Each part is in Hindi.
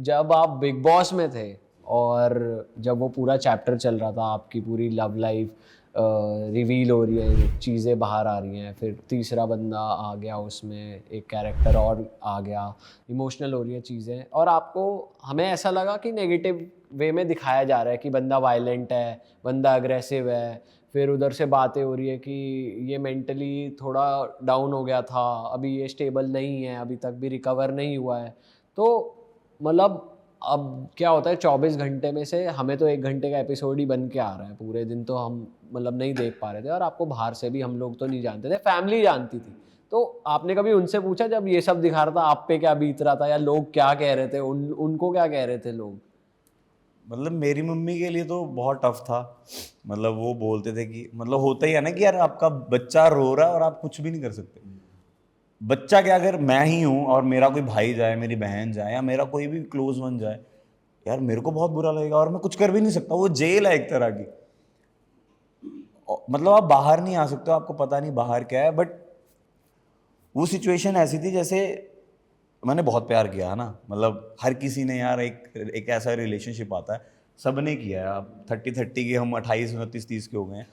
जब आप बिग बॉस में थे और जब वो पूरा चैप्टर चल रहा था, आपकी पूरी लव लाइफ रिवील हो रही है, चीज़ें बाहर आ रही हैं, फिर तीसरा बंदा आ गया, उसमें एक कैरेक्टर और आ गया, इमोशनल हो रही है चीज़ें, और आपको हमें ऐसा लगा कि नेगेटिव वे में दिखाया जा रहा है कि बंदा वायलेंट है, बंदा अग्रेसिव है, फिर उधर से बातें हो रही है कि ये मेंटली थोड़ा डाउन हो गया था, अभी ये स्टेबल नहीं है, अभी तक भी रिकवर नहीं हुआ है। तो मतलब अब क्या होता है, 24 घंटे में से हमें तो 1 घंटे का एपिसोड ही बन के आ रहा है, पूरे दिन तो हम मतलब नहीं देख पा रहे थे, और आपको बाहर से भी हम लोग तो नहीं जानते थे, फैमिली जानती थी। तो आपने कभी उनसे पूछा जब ये सब दिखा रहा था आप पे क्या बीत रहा था, या लोग क्या कह रहे थे, उनको क्या कह रहे थे लोग? मतलब मेरी मम्मी के लिए तो बहुत टफ था। मतलब वो बोलते थे कि मतलब होता ही है ना कि यार आपका बच्चा रो रहा है और आप कुछ भी नहीं कर सकते। बच्चा क्या, अगर मैं ही हूँ और मेरा कोई भाई जाए, मेरी बहन जाए, या मेरा कोई भी क्लोज वन जाए, यार मेरे को बहुत बुरा लगेगा और मैं कुछ कर भी नहीं सकता। वो जेल है एक तरह की। मतलब आप बाहर नहीं आ सकते हो, आपको पता नहीं बाहर क्या है। बट वो सिचुएशन ऐसी थी जैसे मैंने बहुत प्यार किया है ना। मतलब हर किसी ने यार एक ऐसा रिलेशनशिप आता है, सबने किया है। अब 30 के हम 28 29 30 के हो गए हैं।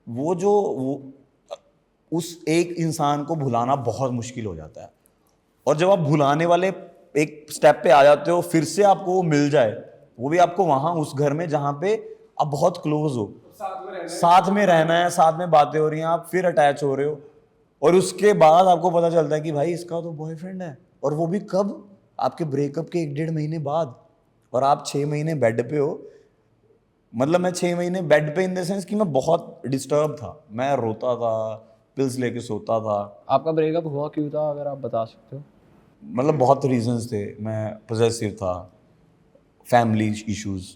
वो उस एक इंसान को भुलाना बहुत मुश्किल हो जाता है। और जब आप भुलाने वाले एक स्टेप पे आ जाते हो, फिर से आपको वो मिल जाए, वो भी आपको वहां उस घर में जहां पे आप बहुत क्लोज हो, साथ में रहना है, साथ में बातें हो रही हैं, आप फिर अटैच हो रहे हो, और उसके बाद आपको पता चलता है कि भाई इसका तो बॉयफ्रेंड है। और वो भी कब? आपके ब्रेकअप के 1-1.5 महीने बाद। और आप 6 महीने बेड पे हो। मतलब मैं 6 महीने बेड पे इन द सेंस कि मैं बहुत डिस्टर्ब था, मैं रोता था, पिल्स लेके सोता था। आपका ब्रेकअप हुआ क्यों था, अगर आप बता सकते हो? मतलब बहुत रीजंस थे। मैं पोजेसिव था, फैमिली इश्यूज,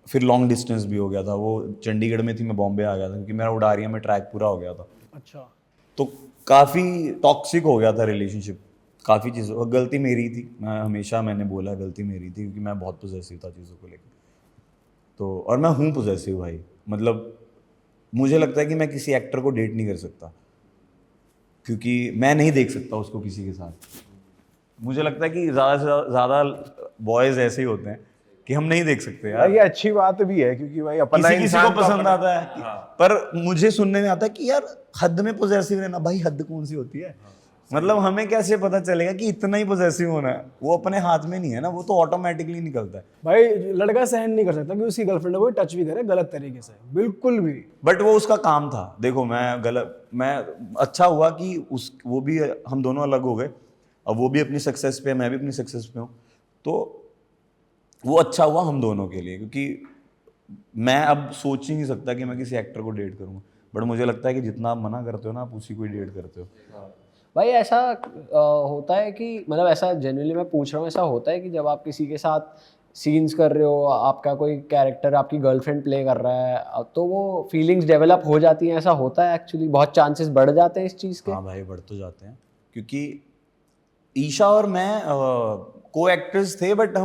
फिर लॉन्ग डिस्टेंस भी हो गया था। वो चंडीगढ़ में थी, मैं बॉम्बे आ गया था क्योंकि मेरा उडारिया में ट्रैक पूरा हो गया था। अच्छा। तो काफ़ी टॉक्सिक हो गया था रिलेशनशिप। काफ़ी चीज़ों, और गलती मेरी थी। मैंने बोला गलती मेरी थी क्योंकि मैं बहुत पोजेसिव था चीज़ों को लेकर। तो और मैं हूँ पोजेसिव भाई। मतलब मुझे लगता है कि मैं किसी एक्टर को डेट नहीं कर सकता क्योंकि मैं नहीं देख सकता उसको किसी के साथ। मुझे लगता है कि ज़्यादा से ज़्यादा बॉयज़ ऐसे ही होते हैं कि हम नहीं देख सकते यार। ये अच्छी बात भी है क्योंकि भाई अपना किसी किसी को इंसान तो पसंद अपना- आता है। हाँ। पर मुझे सुनने में आता है कि यार हद में पोजेसिव रहना। भाई हद कौन सी होती है? मतलब हमें कैसे पता चलेगा कि इतना ही पोजेसिव होना है? वो अपने हाथ में नहीं है ना, वो तो ऑटोमेटिकली निकलता है। भाई लड़का सहन नहीं कर सकता कि उसकी गर्लफ्रेंड को टच भी करे गलत तरीके से, बिल्कुल भी। बट वो उसका काम था। देखो मैं अच्छा हुआ कि वो भी, हम दोनों अलग हो गए। अब वो भी अपनी सक्सेस पे है, मैं भी अपनी सक्सेस पे हूँ। तो वो अच्छा हुआ हम दोनों के लिए, क्योंकि मैं अब सोच ही नहीं सकता कि मैं किसी एक्टर को डेट करूँगा। बट मुझे लगता है कि जितना आप मना करते हो ना, आप उसी को ही डेट करते हो। भाई ऐसा होता है कि मतलब ऐसा जेन्युइनली मैं पूछ रहा हूँ, ऐसा होता है कि जब आप किसी के साथ सीन्स कर रहे हो, आपका कोई कैरेक्टर आपकी गर्लफ्रेंड प्ले कर रहा है, तो वो फीलिंग्स डेवलप हो जाती हैं? ऐसा होता है एक्चुअली? बहुत चांसेस बढ़ जाते हैं इस चीज़ के? हाँ भाई, बढ़ तो जाते हैं। क्योंकि ईशा और मैं को एक्टर्स थे, बट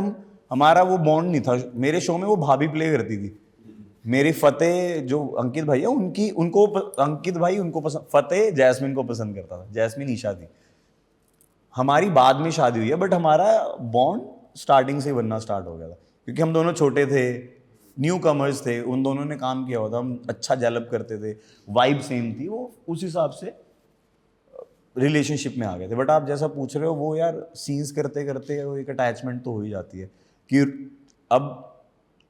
हमारा वो बॉन्ड नहीं था। मेरे शो में वो भाभी प्ले करती थी। मेरी फतेह, जो अंकित भाई है, अंकित भाई उनको पसंद, फतेह जैस्मिन को पसंद करता था। जैस्मिन ईशा थी। हमारी बाद में शादी हुई है, बट हमारा बॉन्ड स्टार्टिंग से ही बनना स्टार्ट हो गया था क्योंकि हम दोनों छोटे थे, न्यू कमर्स थे। उन दोनों ने काम किया हुआ था, हम अच्छा डेवलप करते थे, वाइब सेम थी। वो उस हिसाब से रिलेशनशिप में आ गए थे। बट आप जैसा पूछ रहे हो, वो यार सीन्स करते करते वो एक अटैचमेंट तो हो ही जाती है कि अब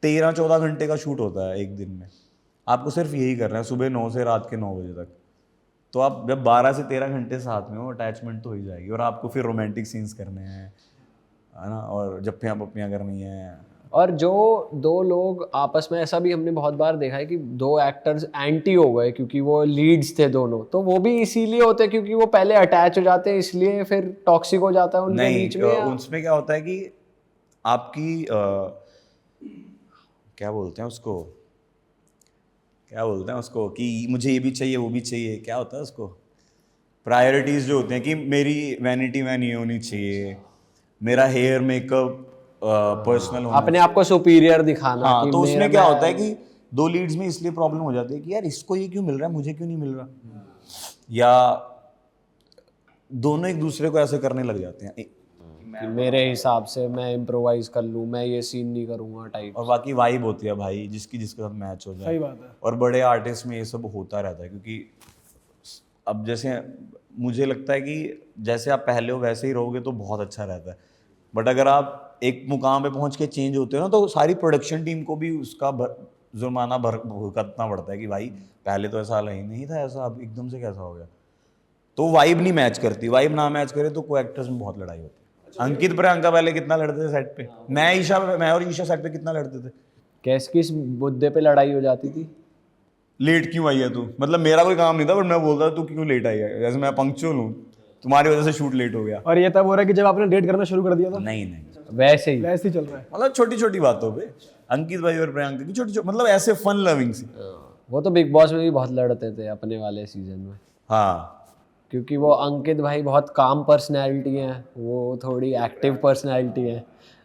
13-14 घंटे का शूट होता है एक दिन में। आपको सिर्फ यही करना है, सुबह 9 से रात के 9 बजे तक। तो आप जब 12 से 13 घंटे साथ में हो, अटैचमेंट तो हो ही जाएगी। और आपको फिर रोमांटिक सीन्स करने हैं, है ना, और जप्पियाँ पप्पियाँ करनी है। और जो दो लोग आपस में, ऐसा भी हमने बहुत बार देखा है कि दो एक्टर्स एंटी हो गए क्योंकि वो लीड्स थे दोनों, तो वो भी इसीलिए होते हैं क्योंकि वो पहले अटैच हो जाते हैं, इसलिए फिर टॉक्सिक हो जाता है उनके बीच में? उसमें क्या होता है कि आपकी क्या बोलते हैं उसको कि मुझे ये भी चाहिए, वो भी चाहिए, क्या होता है उसको, प्रायोरिटीज जो होते हैं कि मेरी वैनिटी वैन ये होनी चाहिए, मेरा हेयर मेकअप पर्सनल होना अपने आप को सुपीरियर दिखाना हाँ। कि तो उसमें क्या मैं होता है कि दो लीड्स में इसलिए प्रॉब्लम हो जाती है कि यार इसको ये क्यों मिल रहा है, मुझे क्यों नहीं मिल रहा, या दोनों एक दूसरे को ऐसे करने लग जाते हैं। कि मेरे हिसाब से मैं इम्प्रोवाइज कर लूँ, मैं ये सीन नहीं करूँगा टाइप। और बाकी वाइब होती है भाई, जिसकी जिसके साथ मैच हो जाए। सही बात है। और बड़े आर्टिस्ट में ये सब होता रहता है, क्योंकि अब जैसे मुझे लगता है कि जैसे आप पहले हो वैसे ही रहोगे तो बहुत अच्छा रहता है, बट अगर आप एक मुकाम पे पहुंच के चेंज होते हो ना, तो सारी प्रोडक्शन टीम को भी उसका जुर्माना भुगतना पड़ता है कि भाई पहले तो ऐसा हाल ही नहीं था, ऐसा अब एकदम से कैसा हो गया। तो वाइब नहीं मैच करती, वाइब ना मैच करे तो को एक्टर्स में बहुत लड़ाई होती है। अंकित प्रियंका पहले कितना लड़ते थे सेट पे, मैं और ईशा सेट पे कितना लड़ते थे। किस मुद्दे पे लड़ाई हो जाती थी? लेट क्यों आई है तू, मतलब मेरा कोई काम नहीं था, बट मैं बोलता तू क्यों लेट आई है, जैसे मैं पंक्चुअल हूँ, तुम्हारी वजह से शूट लेट हो गया। और ये तब हो रहा है कि जब आपने डेट करना शुरू कर दिया था, नहीं नहीं, वैसे ही वैसे ही चल रहा है। मतलब छोटी छोटी बातों पे अंकित भाई और प्रियंका की छोटी छोटी, मतलब ऐसे फन लविंग सी। वो तो बिग बॉस में भी बहुत लड़ते थे अपने वाले सीजन में, हाँ क्योंकि वो अंकित भाई बहुत काम पर्सनैलिटी हैं, वो थोड़ी एक्टिव पर्सनैलिटी है,